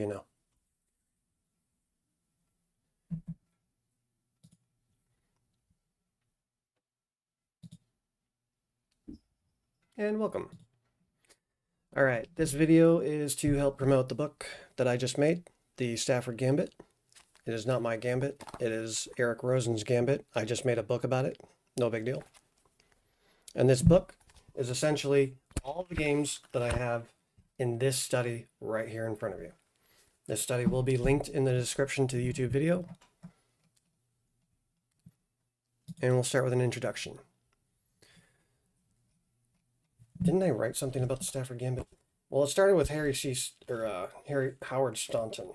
you know. And welcome. All right, this video is to help promote the book that I just made, the Stafford Gambit. It is not my Gambit, it is Eric Rosen's Gambit. I just made a book about it, no big deal. And this book is essentially all the games that I have in this study right here in front of you. This study will be linked in the description to the YouTube video. And we'll start with an introduction. Didn't I write something about the Stafford Gambit? Well, it started with Harry Howard Staunton.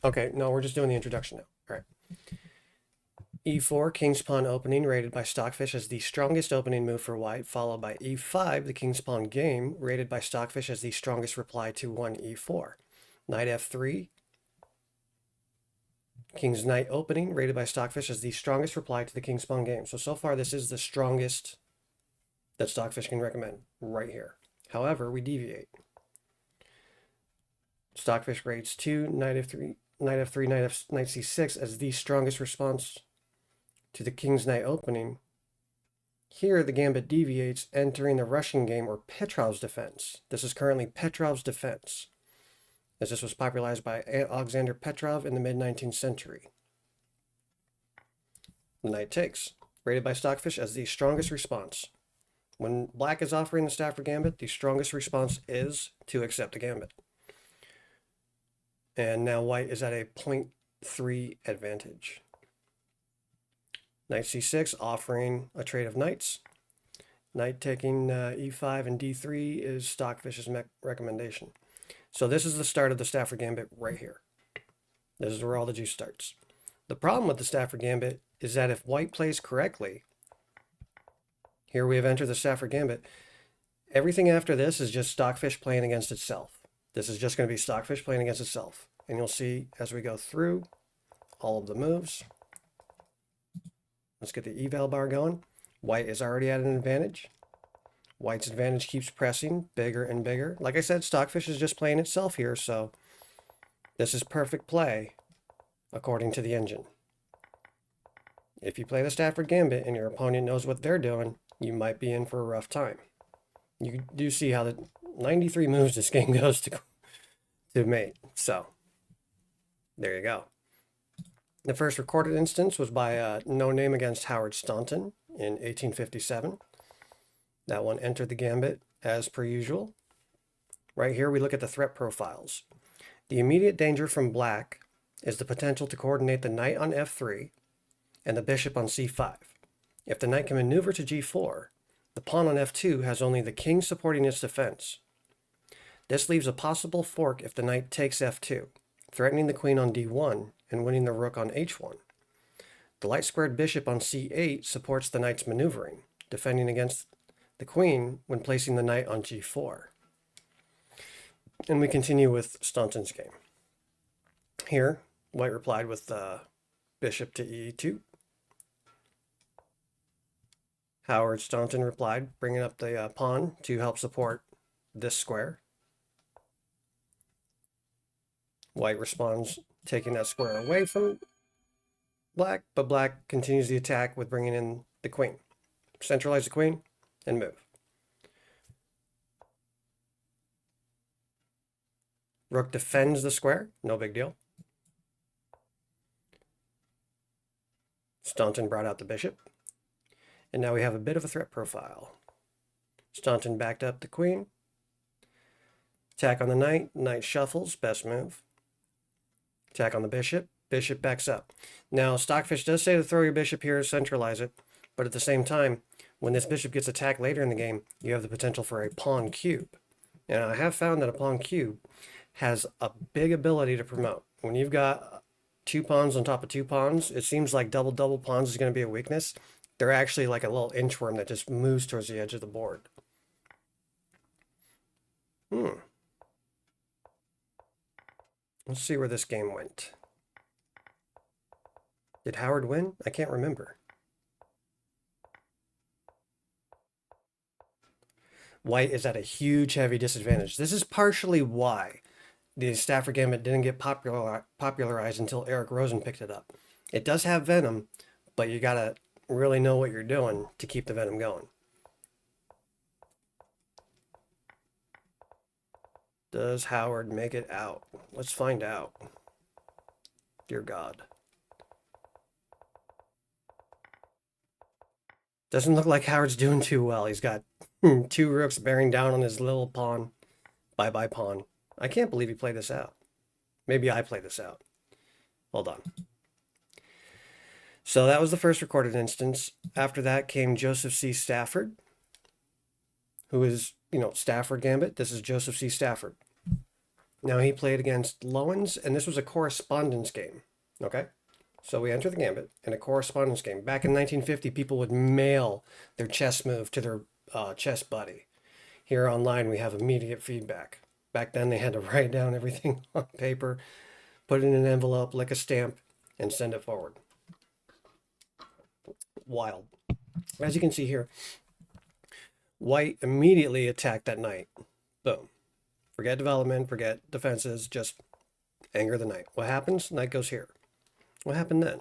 Okay, no, we're just doing the introduction now. All right. E4, King's Pawn opening, rated by Stockfish as the strongest opening move for white, followed by E5, the King's Pawn game, rated by Stockfish as the strongest reply to 1E4. Knight F3, King's Knight opening, rated by Stockfish as the strongest reply to the King's Pawn game. So far, this is the strongest that Stockfish can recommend right here. However, we deviate. Stockfish rates 2, Knight F3, Knight C6 as the strongest response to the King's Knight opening. Here, the Gambit deviates, entering the Russian game or Petrov's defense. This is currently Petrov's defense, as this was popularized by Alexander Petrov in the mid-19th century. The Knight takes, rated by Stockfish as the strongest response. When black is offering the Stafford Gambit, the strongest response is to accept the Gambit. And now white is at a 0.3 advantage. Knight C6 offering a trade of knights. Knight taking E5 and D3 is Stockfish's recommendation. So this is the start of the Stafford Gambit right here. This is where all the juice starts. The problem with the Stafford Gambit is that if white plays correctly, here we have entered the Stafford Gambit. Everything after this is just Stockfish playing against itself. This is just going to be Stockfish playing against itself. And you'll see as we go through all of the moves. Let's get the eval bar going. White is already at an advantage. White's advantage keeps pressing bigger and bigger. Like I said, Stockfish is just playing itself here, so this is perfect play according to the engine. If you play the Stafford Gambit and your opponent knows what they're doing, you might be in for a rough time. You do see how the 93 moves this game goes to mate. So there you go. The first recorded instance was by No Name against Howard Staunton in 1857. That one entered the Gambit as per usual. Right here we look at the threat profiles. The immediate danger from black is the potential to coordinate the knight on F3 and the bishop on C5. If the knight can maneuver to G4, the pawn on F2 has only the king supporting its defense. This leaves a possible fork if the knight takes F2, threatening the queen on D1 and winning the rook on H1. The light squared bishop on C8 supports the knight's maneuvering, defending against the queen when placing the knight on G4. And we continue with Staunton's game. Here, white replied with bishop to E2. Howard Staunton replied, bringing up the pawn to help support this square. White responds, taking that square away from black, but black continues the attack with bringing in the queen. Centralize the queen and move. Rook defends the square, no big deal. Staunton brought out the bishop. And now we have a bit of a threat profile. Staunton backed up the queen. Attack on the knight. Knight shuffles. Best move. Attack on the bishop. Bishop backs up. Now, Stockfish does say to throw your bishop here, centralize it. But at the same time, when this bishop gets attacked later in the game, you have the potential for a pawn cube. And I have found that a pawn cube has a big ability to promote. When you've got two pawns on top of two pawns, it seems like double pawns is going to be a weakness. They're actually like a little inchworm that just moves towards the edge of the board. Let's see where this game went. Did Howard win? I can't remember. White is at a huge heavy disadvantage. This is partially why the Stafford Gambit didn't get popularized until Eric Rosen picked it up. It does have venom, but you gotta really know what you're doing to keep the venom going. Does Howard make it out? Let's find out. Dear God. Doesn't look like Howard's doing too well. He's got two rooks bearing down on his little pawn. Bye-bye pawn. I can't believe he played this out. Maybe I played this out. Hold on. So that was the first recorded instance. After that came Joseph C. Stafford, who is, Stafford Gambit. This is Joseph C. Stafford. Now he played against Lowens, and this was a correspondence game. Okay? So we enter the Gambit in a correspondence game. Back in 1950, people would mail their chess move to their chess buddy. Here online, we have immediate feedback. Back then, they had to write down everything on paper, put it in an envelope, lick a stamp, and send it forward. Wild. As you can see here, White immediately attacked that knight. Boom. Forget development, forget defenses, just anger the knight. What happens? Knight goes here. What happened then?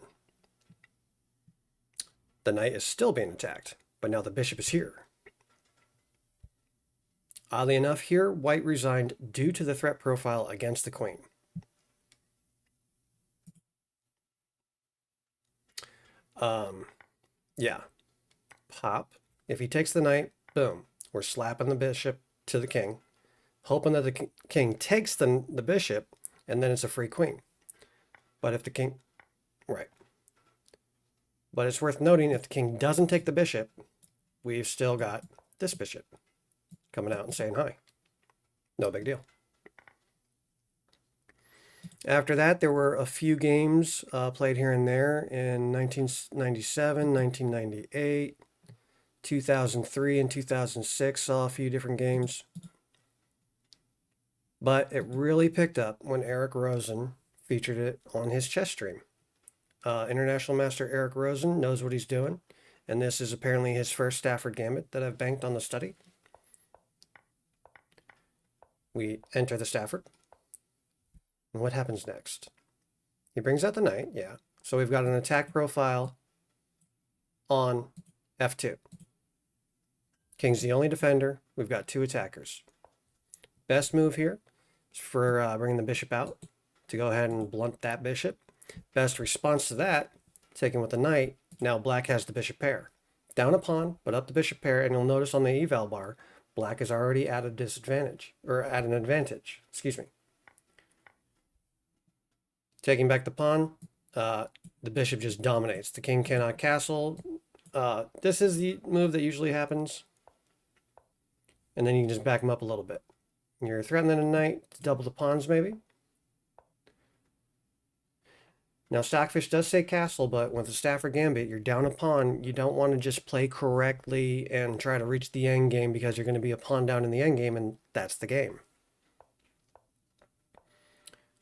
The knight is still being attacked, but now the bishop is here. Oddly enough, here, White resigned due to the threat profile against the queen. Yeah. Pop. If he takes the knight, boom. We're slapping the bishop to the king, hoping that the king takes the bishop, and then it's a free queen. But if the king... Right. But it's worth noting, if the king doesn't take the bishop, we've still got this bishop coming out and saying hi. No big deal. After that, there were a few games played here and there in 1997, 1998, 2003, and 2006. Saw a few different games. But it really picked up when Eric Rosen featured it on his chess stream. International Master Eric Rosen knows what he's doing, and this is apparently his first Stafford Gambit that I've banked on the study. We enter the Stafford. And what happens next? He brings out the knight, yeah. So we've got an attack profile on f2. King's the only defender. We've got two attackers. Best move here is for bringing the bishop out to go ahead and blunt that bishop. Best response to that, taken with the knight. Now black has the bishop pair. Down a pawn, but up the bishop pair, and you'll notice on the eval bar, black is already at a disadvantage, or at an advantage, excuse me. Taking back the pawn, the bishop just dominates. The king cannot castle. This is the move that usually happens. And then you can just back him up a little bit. You're threatening a knight to double the pawns, maybe. Now, Stockfish does say castle, but with the Stafford Gambit, you're down a pawn. You don't want to just play correctly and try to reach the end game because you're going to be a pawn down in the end game, and that's the game.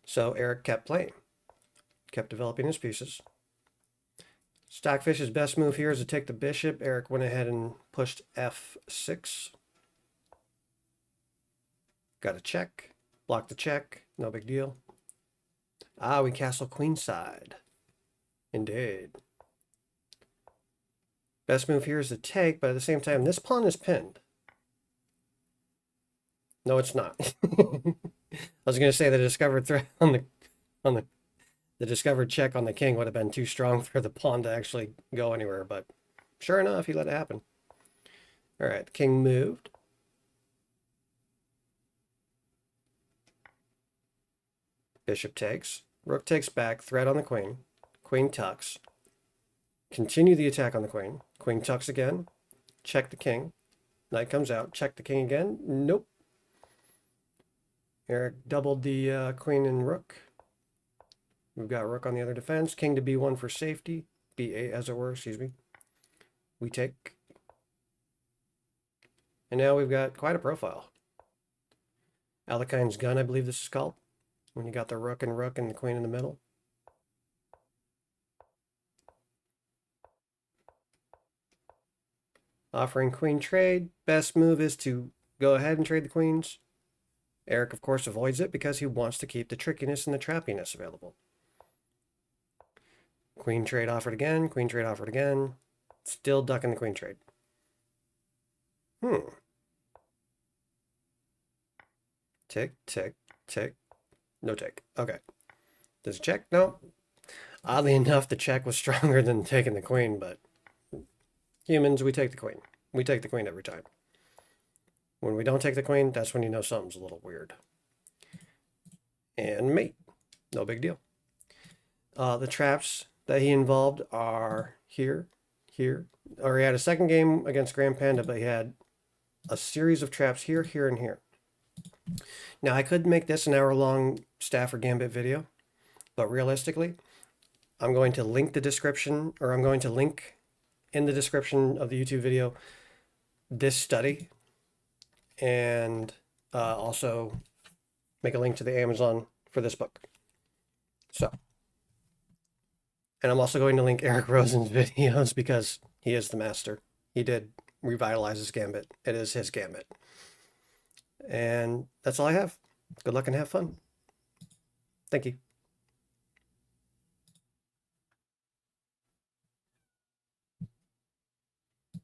So Eric kept playing, kept developing his pieces. Stockfish's best move here is to take the bishop. Eric went ahead and pushed f6. Got a check. Block the check. No big deal. Ah, we castle queenside. Indeed. Best move here is to take, but at the same time, this pawn is pinned. No, it's not. I was going to say the discovered threat on the discovered check on the king would have been too strong for the pawn to actually go anywhere, but sure enough, he let it happen. All right, the king moved. Bishop takes. Rook takes back. Threat on the queen. Queen tucks. Continue the attack on the queen. Queen tucks again. Check the king. Knight comes out. Check the king again. Nope. Eric doubled the queen and rook. We've got rook on the other defense. King to b1 for safety. b8 as it were, excuse me. We take. And now we've got quite a profile. Alekine's gun, I believe this is called. When you got the rook and the queen in the middle. Offering queen trade. Best move is to go ahead and trade the queens. Eric, of course, avoids it because he wants to keep the trickiness and the trappiness available. Queen trade offered again. Queen trade offered again. Still ducking the queen trade. Tick, tick, tick. No tick. Okay. Does it check? No. Oddly enough, the check was stronger than taking the queen, but humans, we take the queen. We take the queen every time. When we don't take the queen, that's when you know something's a little weird. And mate. No big deal. The traps that he involved are here, here. Or he had a second game against Grand Panda, but he had a series of traps here, here, and here. Now, I could make this an hour-long Stafford Gambit video, but realistically, I'm going to link the description, or I'm going to link in the description of the YouTube video this study, and also make a link to the Amazon for this book. So, and I'm also going to link Eric Rosen's videos because he is the master. He did revitalize his Gambit. It is his Gambit. And that's all I have. Good luck and have fun. Thank you.